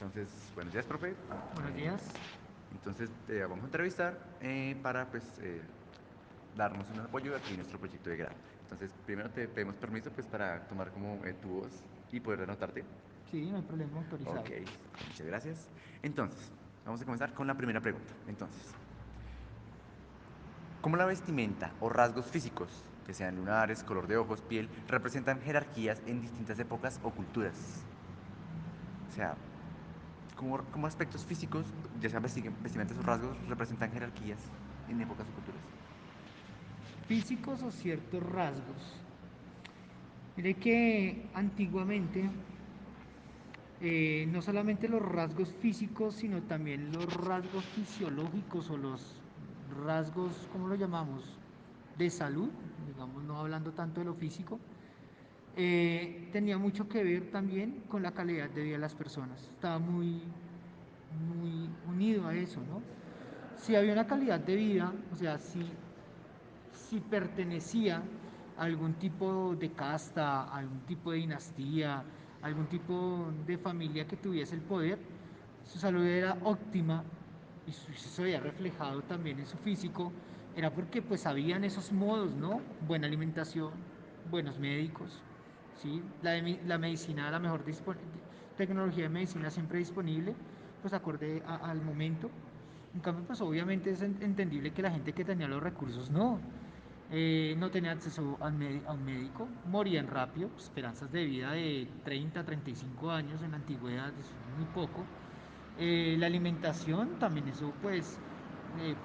Entonces, buenos días, profe. Buenos días. Entonces, te vamos a entrevistar para, pues, darnos un apoyo aquí en nuestro proyecto de grado. Entonces, primero te pedimos permiso, pues, para tomar como tu voz y poder anotarte. Sí, no hay problema, Ok, autorizado. muchas gracias. Entonces, vamos a comenzar con la primera pregunta. Entonces, ¿cómo la vestimenta o rasgos físicos, que sean lunares, color de ojos, piel, representan jerarquías en distintas épocas o culturas? O sea, ¿cómo aspectos físicos, ya sean vestimentas o rasgos, representan jerarquías en épocas o culturas? Físicos o ciertos rasgos. Mire que antiguamente no solamente los rasgos físicos, sino también los rasgos fisiológicos o los rasgos, ¿cómo lo llamamos? De salud, digamos, no hablando tanto de lo físico, tenía mucho que ver también con la calidad de vida de las personas. Estaba muy unido a eso, ¿no? Si había una calidad de vida, o sea, si pertenecía a algún tipo de casta, a algún tipo de dinastía, a algún tipo de familia que tuviese el poder, su salud era óptima y eso se veía reflejado también en su físico, era porque pues habían esos modos, ¿no? Buena alimentación, buenos médicos, ¿sí? La medicina, la mejor tecnología de medicina siempre disponible, pues acorde al momento. En cambio, pues obviamente es entendible que la gente que tenía los recursos no tenía acceso a un médico, morían rápido, pues, esperanzas de vida de 30 35 años en la antigüedad, es muy poco. La alimentación también eso pues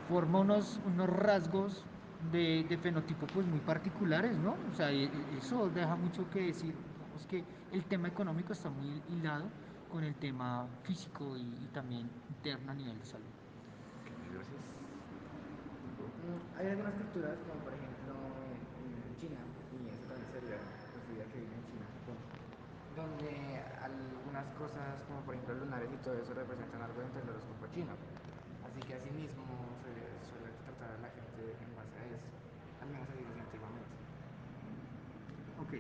forma unos rasgos de fenotipo pues muy particulares, ¿no? O sea, eso deja mucho que decir, digamos que el tema económico está muy hilado con el tema físico y también interno a nivel de salud. Ok, muchas gracias. Hay algunas culturas, como por ejemplo en China, y eso también sería, pues debido a que vive en China, Japón, donde algunas cosas, como por ejemplo lunares y todo eso, representan algo dentro del horóscopo chino. Así que así mismo se suele tratar a la gente en base a eso, al menos así desde antiguamente. Ok,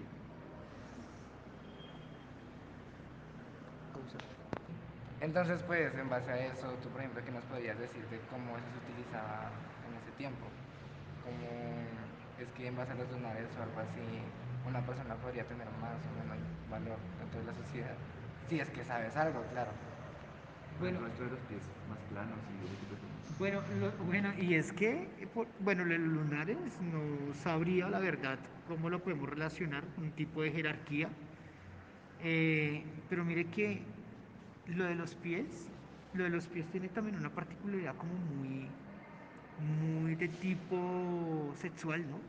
pausa. Entonces, pues, en base a eso, tú, por ejemplo, ¿qué nos podrías decir de cómo eso se utilizaba en ese tiempo? Cómo es que en base a los lunares o algo así, una persona podría tener más o menos valor dentro de la sociedad. Si es que sabes algo, claro. Por Bueno, ejemplo, esto de los pies más planos y ese tipo de cosas. bueno, y es que, bueno, los lunares no sabría la verdad cómo lo podemos relacionar con un tipo de jerarquía, pero mire que lo de los pies, lo de los pies tiene también una particularidad como muy de tipo sexual, ¿no?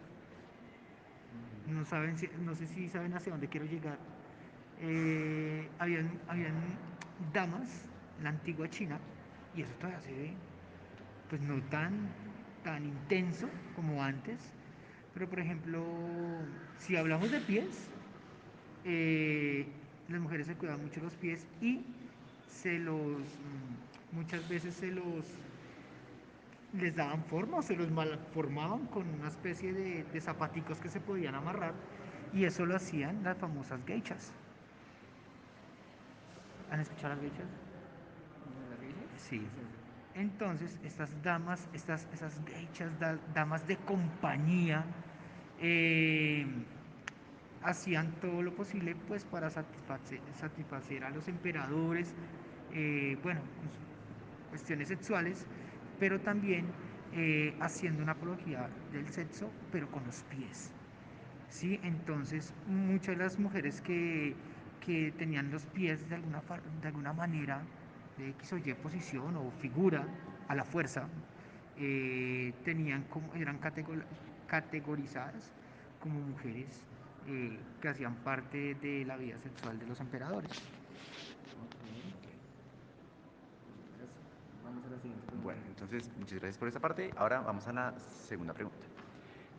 No saben, no sé si saben hacia dónde quiero llegar. Habían damas en la antigua China, y eso todavía se ve, pues no tan intenso como antes, pero por ejemplo, si hablamos de pies, eh, las mujeres se cuidaban mucho los pies y muchas veces les daban forma o se los malformaban con una especie de zapaticos que se podían amarrar y eso lo hacían las famosas geishas. ¿Han escuchado las geishas? ¿Las geishas? Sí. Sí, sí. Entonces, estas damas, esas geishas, damas de compañía, eh, hacían todo lo posible pues para satisfacer a los emperadores, bueno, con sus cuestiones sexuales, pero también haciendo una apología del sexo, pero con los pies. ¿Sí? Entonces, muchas de las mujeres que tenían los pies de alguna manera, de X o Y posición o figura a la fuerza, eran categorizadas como mujeres que hacían parte de la vida sexual de los emperadores. Ok. Entonces, vamos a la siguiente pregunta. Bueno, entonces, muchas gracias por esa parte. Ahora vamos a la segunda pregunta.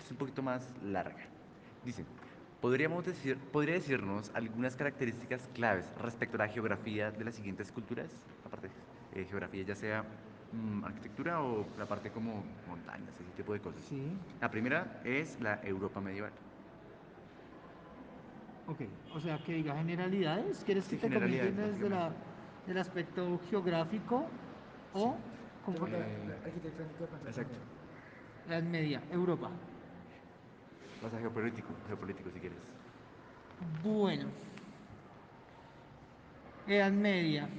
Es un poquito más larga. Dice, ¿podría decirnos algunas características claves respecto a la geografía de las siguientes culturas? Aparte de geografía, ya sea arquitectura o la parte como montañas, ese tipo de cosas. Sí, La primera es la Europa medieval. ok. O sea, que diga generalidades. ¿Quieres que Sí, te comente generalidades, básicamente. del aspecto geográfico Sí. o, De como pronto, Eh, arquitectónico de pronto exacto. también. la Edad Media, Europa. Vas a geopolítico, geopolítico si quieres. Bueno, Edad Media.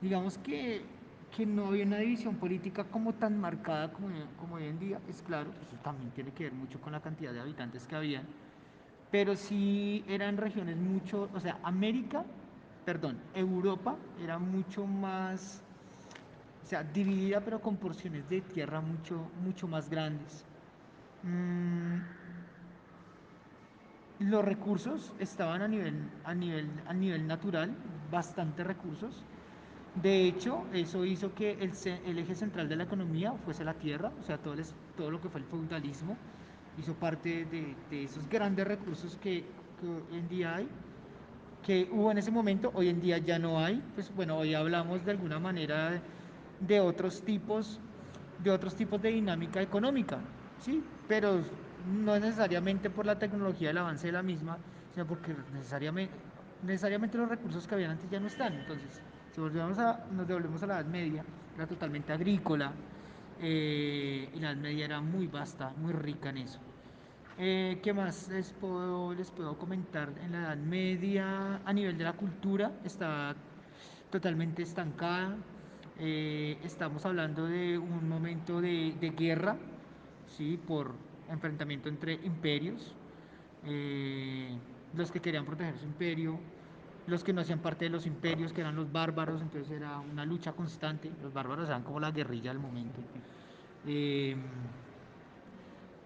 Digamos que no había una división política como tan marcada como hoy en día, es claro, eso también tiene que ver mucho con la cantidad de habitantes que había, pero sí eran regiones mucho, o sea, Europa era mucho más, o sea, dividida pero con porciones de tierra mucho más grandes. Mm, los recursos estaban a nivel natural, bastantes recursos. De hecho, eso hizo que el eje central de la economía fuese la tierra, o sea, todo lo que fue el feudalismo hizo parte de esos grandes recursos que hoy en día hay, que hubo en ese momento, hoy en día ya no hay. Pues bueno, hoy hablamos de alguna manera de otros tipos, de otros tipos de dinámica económica, ¿sí? Pero no necesariamente por la tecnología, el avance de la misma, sino porque necesariamente los recursos que habían antes ya no están. Entonces, si nos devolvemos a la Edad Media, era totalmente agrícola, y la Edad Media era muy vasta, muy rica en eso. ¿Qué más les puedo comentar? En la Edad Media, a nivel de la cultura, está totalmente estancada. Estamos hablando de un momento de guerra, ¿sí? Por enfrentamiento entre imperios. eh, los que querían proteger su imperio, los que no hacían parte de los imperios, que eran los bárbaros, entonces era una lucha constante. Los bárbaros eran como la guerrilla del momento. Eh,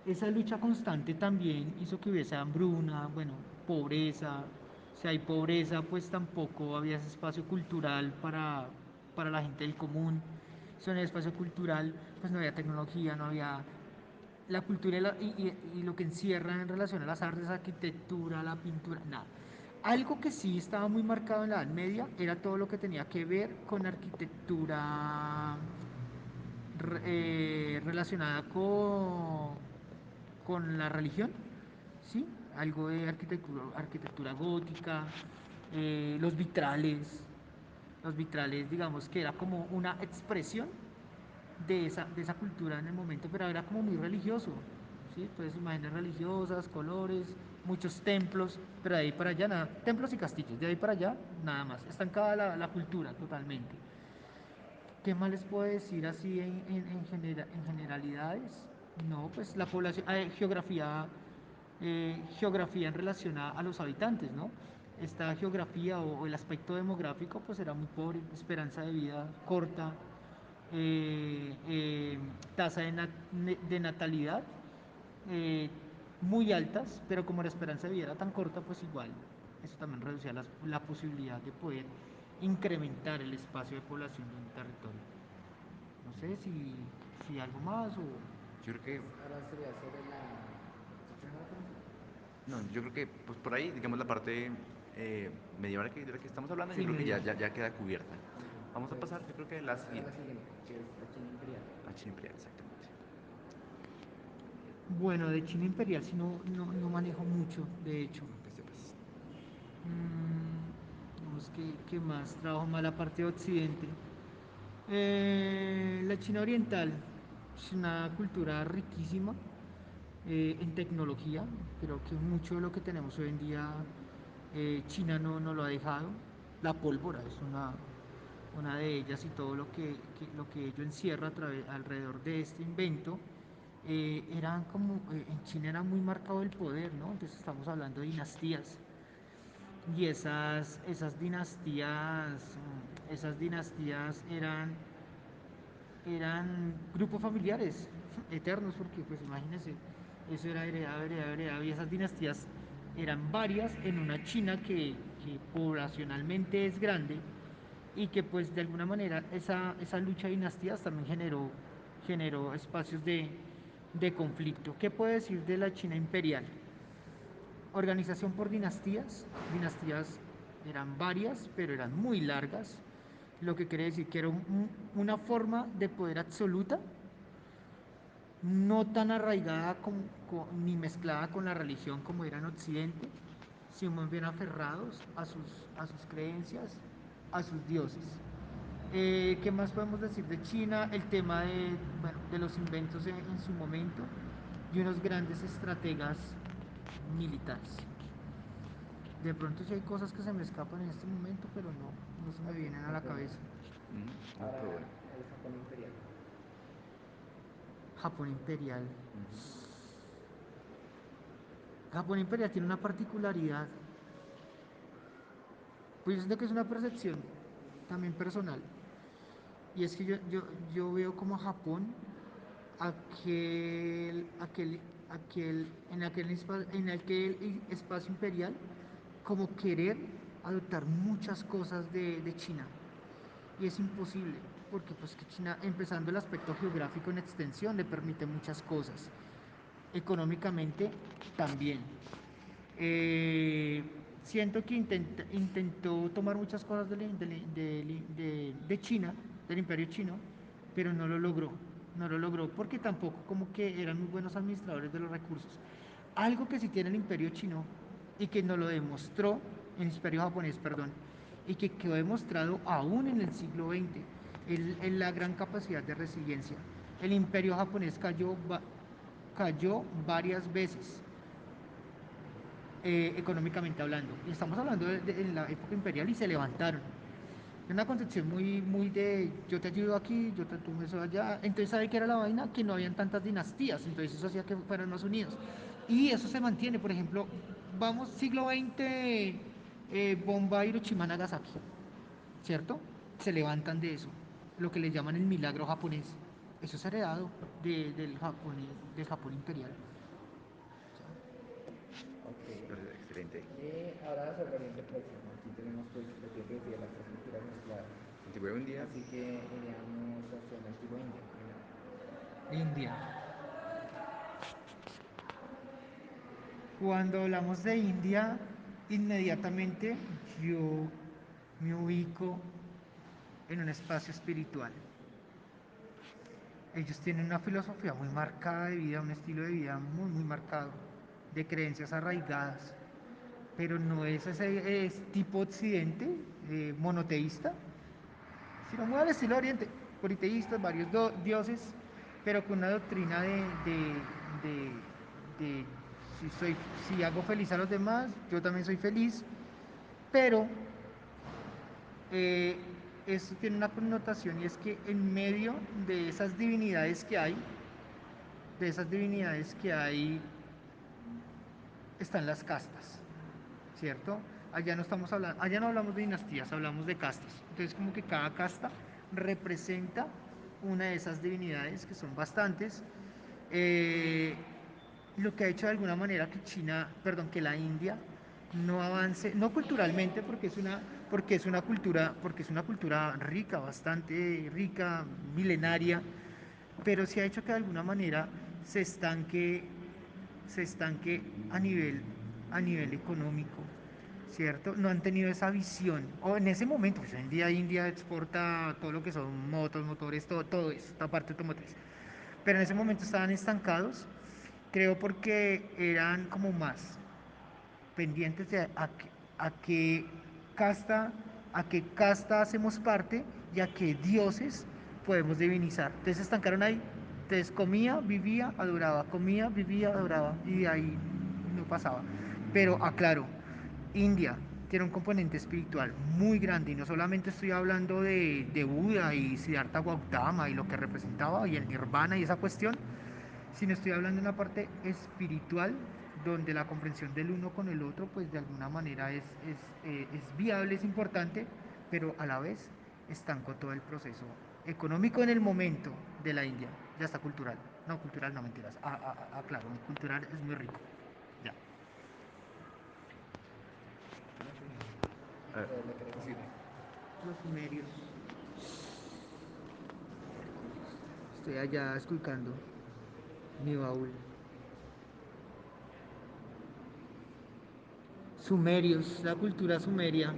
esa lucha constante también hizo que hubiese hambruna, bueno, pobreza. Si hay pobreza, pues tampoco había ese espacio cultural para la gente del común. Si no había espacio cultural, pues no había tecnología, no había la cultura y lo que encierra en relación a las artes, arquitectura, la pintura, nada. Algo que sí estaba muy marcado en la Edad Media era todo lo que tenía que ver con arquitectura relacionada con la religión, ¿sí? Algo de arquitectura gótica, los vitrales, digamos que era como una expresión de esa cultura en el momento, pero era como muy religioso, ¿sí? Entonces imágenes religiosas, colores, muchos templos, pero de ahí para allá nada, templos y castillos, de ahí para allá nada más, estancada la cultura totalmente. ¿Qué más les puedo decir así en generalidades? No, pues la población, geografía en relación a los habitantes, ¿no? Esta geografía o el aspecto demográfico pues era muy pobre, esperanza de vida corta, eh, eh, tasa de natalidad eh, muy altas, pero como la esperanza de vida era tan corta, pues igual eso también reducía la posibilidad de poder incrementar el espacio de población de un territorio. No sé si algo más o... Yo creo Pues que, ahora sería sobre la... ¿Sí tienes una pregunta? no, yo creo que pues por ahí, digamos, la parte medieval de la que estamos hablando, yo Sí, creo que ya, medieval. ya queda cubierta. Listo. Vamos a Entonces, pasar, yo creo que a la a la siguiente, siguiente, que es la China imperial. a China Imperial, exactamente. Bueno, de China imperial sí no manejo mucho, de hecho. Que sepas. Vamos, ¿qué más? Trabajo más la parte de Occidente. La China oriental es una cultura riquísima en tecnología. Creo que mucho de lo que tenemos hoy en día China no lo ha dejado. La pólvora es una de ellas y todo lo que ello encierra alrededor de este invento. En China era muy marcado el poder, ¿no? Entonces estamos hablando de dinastías. Y esas dinastías eran grupos familiares eternos, porque pues imagínense, eso era heredado, heredado, heredado, y esas dinastías eran varias en una China que poblacionalmente es grande y que pues de alguna manera esa lucha de dinastías también generó espacios de conflicto. ¿Qué puedo decir de la China imperial? Organización por dinastías eran varias, pero eran muy largas, lo que quiere decir que era una forma de poder absoluta, no tan arraigada ni mezclada con la religión como era en Occidente, sí, muy bien aferrados a sus creencias, a sus dioses. ¿Qué más podemos decir de China? El tema de, bueno, de los inventos en su momento y unos grandes estrategas militares. De pronto sí hay cosas que se me escapan en este momento, pero no se me vienen a la Japón. cabeza. No, pero Ahora bueno. el Japón imperial. Japón imperial. Ujú. Japón imperial tiene una particularidad, pues yo siento que es una percepción también personal. Y es que yo veo como a Japón en aquel espacio imperial como querer adoptar muchas cosas de China. Y es imposible, porque pues que China, empezando el aspecto geográfico en extensión, le permite muchas cosas. Económicamente también. Siento que intentó tomar muchas cosas de China, del imperio chino, pero no lo logró. No lo logró porque tampoco como que eran muy buenos administradores de los recursos. Algo que sí tiene el imperio chino y que nos lo demostró, el imperio japonés, perdón, y que quedó demostrado aún en el siglo XX, es la gran capacidad de resiliencia. El imperio japonés cayó varias veces económicamente hablando. Y estamos hablando en la época imperial y se levantaron. Es una concepción muy de yo te ayudo aquí, tú me ayudas allá. Entonces, ¿sabe qué era la vaina? Que no habían tantas dinastías, entonces eso hacía que fueran más unidos. Y eso se mantiene, por ejemplo, vamos, siglo XX, bomba Hiroshima Nagasaki, ¿cierto? Se levantan de eso, lo que le llaman el milagro japonés. Eso es heredado del Japón imperial. Ok. Excelente. Y ahora sobre Oriente Próximo. Aquí tenemos pues lo que te decía, las tres culturas mezcladas. Antigüedad India. Así que iríamos hacia la antigua India primero. India. Cuando hablamos de India, inmediatamente yo me ubico en un espacio espiritual. Ellos tienen una filosofía muy marcada de vida, un estilo de vida muy marcado, de creencias arraigadas, pero no es ese tipo occidente, monoteísta, sino muy al estilo oriente, politeístas, varios dioses, pero con una doctrina de si hago feliz a los demás, yo también soy feliz, pero eh, eso tiene una connotación y es que en medio de esas divinidades que hay, de esas divinidades que hay, están las castas, ¿cierto? Allá no estamos hablando, allá no hablamos de dinastías, hablamos de castas. Entonces, como que cada casta representa una de esas divinidades, que son bastantes. eh, lo que ha hecho de alguna manera que China, perdón, que la India no avance, no culturalmente, porque es una cultura rica, bastante rica, milenaria, pero sí ha hecho que de alguna manera se estanque, se estanque a nivel económico, ¿cierto? No han tenido esa visión. O en ese momento, pues hoy en día India exporta todo lo que son motos, motores, todo eso, esta parte automotriz. Pero en ese momento estaban estancados, creo porque eran como más pendientes de a qué casta, a qué casta hacemos parte y a qué dioses podemos divinizar. Entonces se estancaron ahí. Entonces comía, vivía, adoraba y de ahí no pasaba. Pero aclaro, India tiene un componente espiritual muy grande y no solamente estoy hablando de Buda y Siddhartha Gautama y lo que representaba y el nirvana y esa cuestión, sino estoy hablando de una parte espiritual donde la comprensión del uno con el otro, pues de alguna manera es viable, es importante, pero a la vez estancó todo el proceso económico en el momento de la India. Ya está cultural. No, cultural no, mentiras. Claro, cultural es muy rico. Ya. A ver, Sobre lo que eres sí. sumerio. Los sumerios. Estoy allá esculcando mi baúl. Sumerios, la cultura sumeria.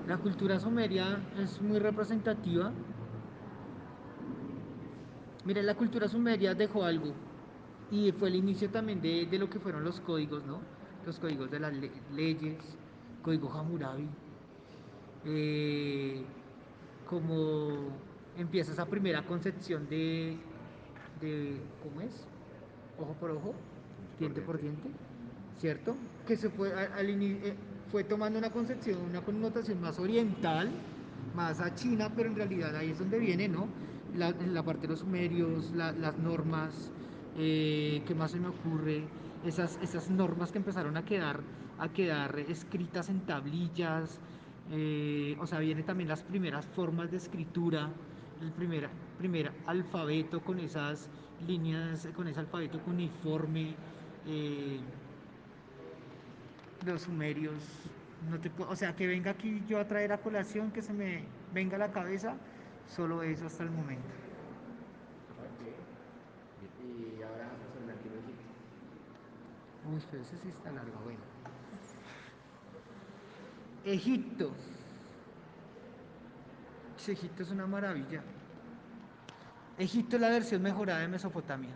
La cultura sumeria es muy representativa. Mire, la cultura sumeria dejó algo. Y fue el inicio también de lo que fueron los códigos, ¿no? Los códigos de las leyes, código Hammurabi, eh, como empieza esa primera concepción ¿cómo es? Ojo por ojo, Diente por diente por diente. diente, ¿cierto? Que se fue, fue tomando una concepción, una connotación más oriental, más a China, pero en realidad ahí es donde viene, ¿no? La parte de los sumerios, las normas, ¿qué más se me ocurre? Esas normas que empezaron a quedar escritas en tablillas, o sea, viene también las primeras formas de escritura, el primer alfabeto con esas líneas, con ese alfabeto uniforme, eh, los sumerios, no te o sea, que venga aquí yo a traer a colación, que se me venga a la cabeza, solo eso hasta el momento. Ok. Bien. Y ahora sobre el antiguo Egipto. Uy, pero ese sí está largo, bueno. Egipto. Egipto es una maravilla. Egipto es la versión mejorada de Mesopotamia.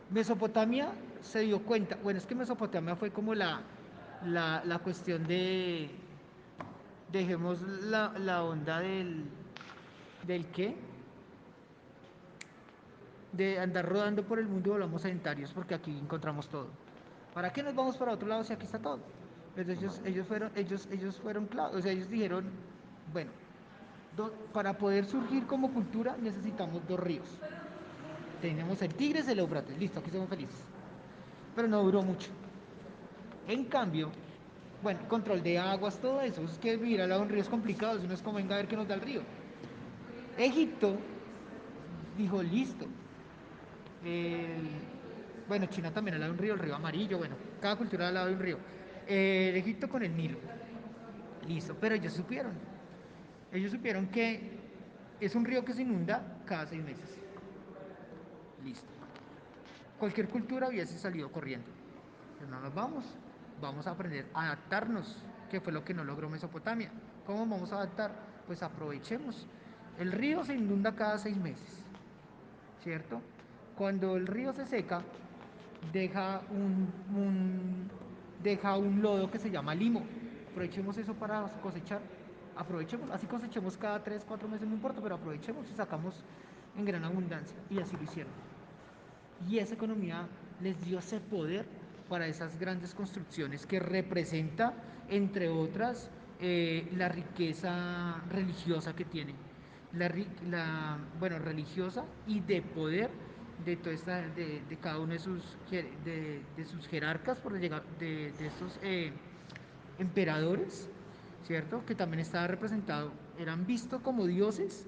Mesopotamia se dio cuenta, bueno, es que Mesopotamia fue como la cuestión dejemos la onda del qué, de andar rodando por el mundo y volvamos sedentarios, porque aquí encontramos todo. ¿Para qué nos vamos para otro lado si aquí está todo? Entonces Vale. ellos fueron claros, o sea, ellos dijeron, bueno, para poder surgir como cultura necesitamos dos ríos. Tenemos el Tigres y el Éufrates, listo, aquí somos felices. Pero no duró mucho. En cambio, bueno, control de aguas, todo eso, es que vivir al lado de un río es complicado, si no es como venga a ver qué nos da el río. Egipto dijo, listo. El- bueno, China también al lado de un río, el río Amarillo, bueno, cada cultura al lado de un río. Egipto con el Nilo, listo, pero ellos supieron que es un río que se inunda cada 6 meses, listo. Cualquier cultura hubiese salido corriendo. Pero no nos vamos a aprender a adaptarnos, que fue lo que no logró Mesopotamia. ¿Cómo vamos a adaptar? Pues aprovechemos. El río se inunda cada 6 meses, ¿cierto? Cuando el río se seca, deja deja un lodo que se llama limo. Aprovechemos eso para cosechar. Aprovechemos, así cosechemos cada 3, 4 meses, no importa, pero aprovechemos y sacamos en gran abundancia. Y así lo hicieron. Y esa economía les dio ese poder para esas grandes construcciones que representa, entre otras, la riqueza religiosa que tienen. Bueno, religiosa y de poder de cada uno de sus jerarcas, por llegar, de estos emperadores, ¿cierto? Que también estaba representado, eran vistos como dioses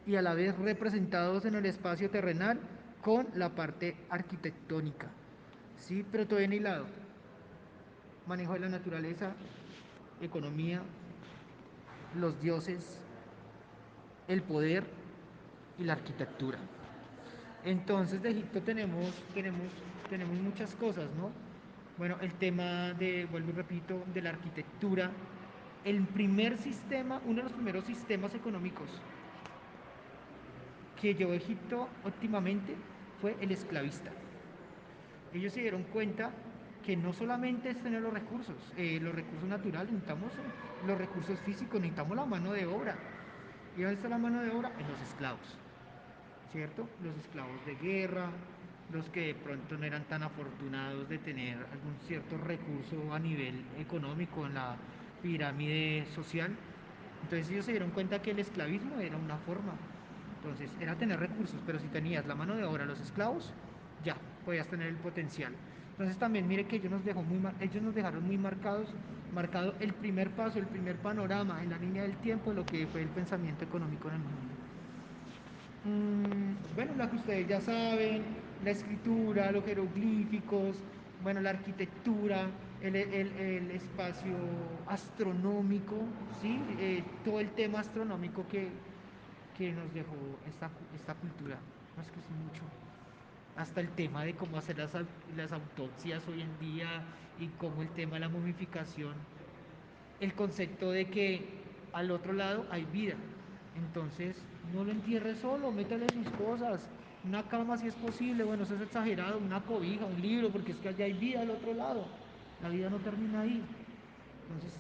y a la vez representados en el espacio terrenal con la parte arquitectónica, ¿sí? Pero todo bien hilado. Manejo de la naturaleza, economía, los dioses, el poder y la arquitectura. Entonces de Egipto tenemos muchas cosas, ¿no? Bueno, el tema vuelvo y repito, de la arquitectura, el primer sistema, uno de los primeros sistemas económicos que llevó Egipto óptimamente fue el esclavista. Ellos se dieron cuenta que no solamente es tener los recursos naturales, necesitamos los recursos físicos, necesitamos la mano de obra. ¿Y dónde está la mano de obra? En los esclavos, ¿cierto? Los esclavos de guerra, los que de pronto no eran tan afortunados de tener algún cierto recurso a nivel económico en la pirámide social. Entonces ellos se dieron cuenta que el esclavismo era una forma. Entonces era tener recursos, pero si tenías la mano de obra, los esclavos, ya, podías tener el potencial. Entonces también mire que ellos nos dejaron muy marcado el primer paso, el primer panorama en la línea del tiempo de lo que fue el pensamiento económico en el mundo. Bueno, la que ustedes ya saben, la escritura, los jeroglíficos, bueno, la arquitectura, el espacio astronómico, ¿sí? Todo el tema astronómico que nos dejó esta cultura. No es que es mucho. Hasta el tema de cómo hacer las autopsias hoy en día y cómo el tema de la momificación, el concepto de que al otro lado hay vida. Entonces, no lo entierre solo, métale sus cosas. Una cama si es posible, bueno, eso es exagerado, una cobija, un libro, porque es que allá hay vida al otro lado. La vida no termina ahí. Entonces,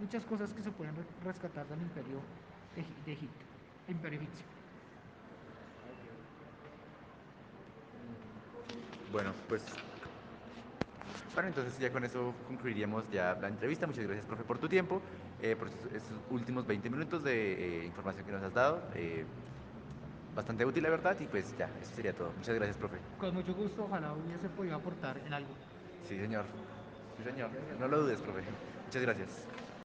muchas cosas que se pueden rescatar del imperio de Egipto, imperio egipcio. Bueno, pues bueno, entonces ya con eso concluiríamos ya la entrevista. Muchas gracias, profe, por tu tiempo, por estos últimos 20 minutos de información que nos has dado. Bastante útil, la verdad, y pues ya, eso sería todo. Muchas gracias, profe. Con mucho gusto, ojalá hubiese podido aportar en algo. Sí, señor. Sí, señor. Gracias, No lo profe. dudes, profe. Muchas gracias.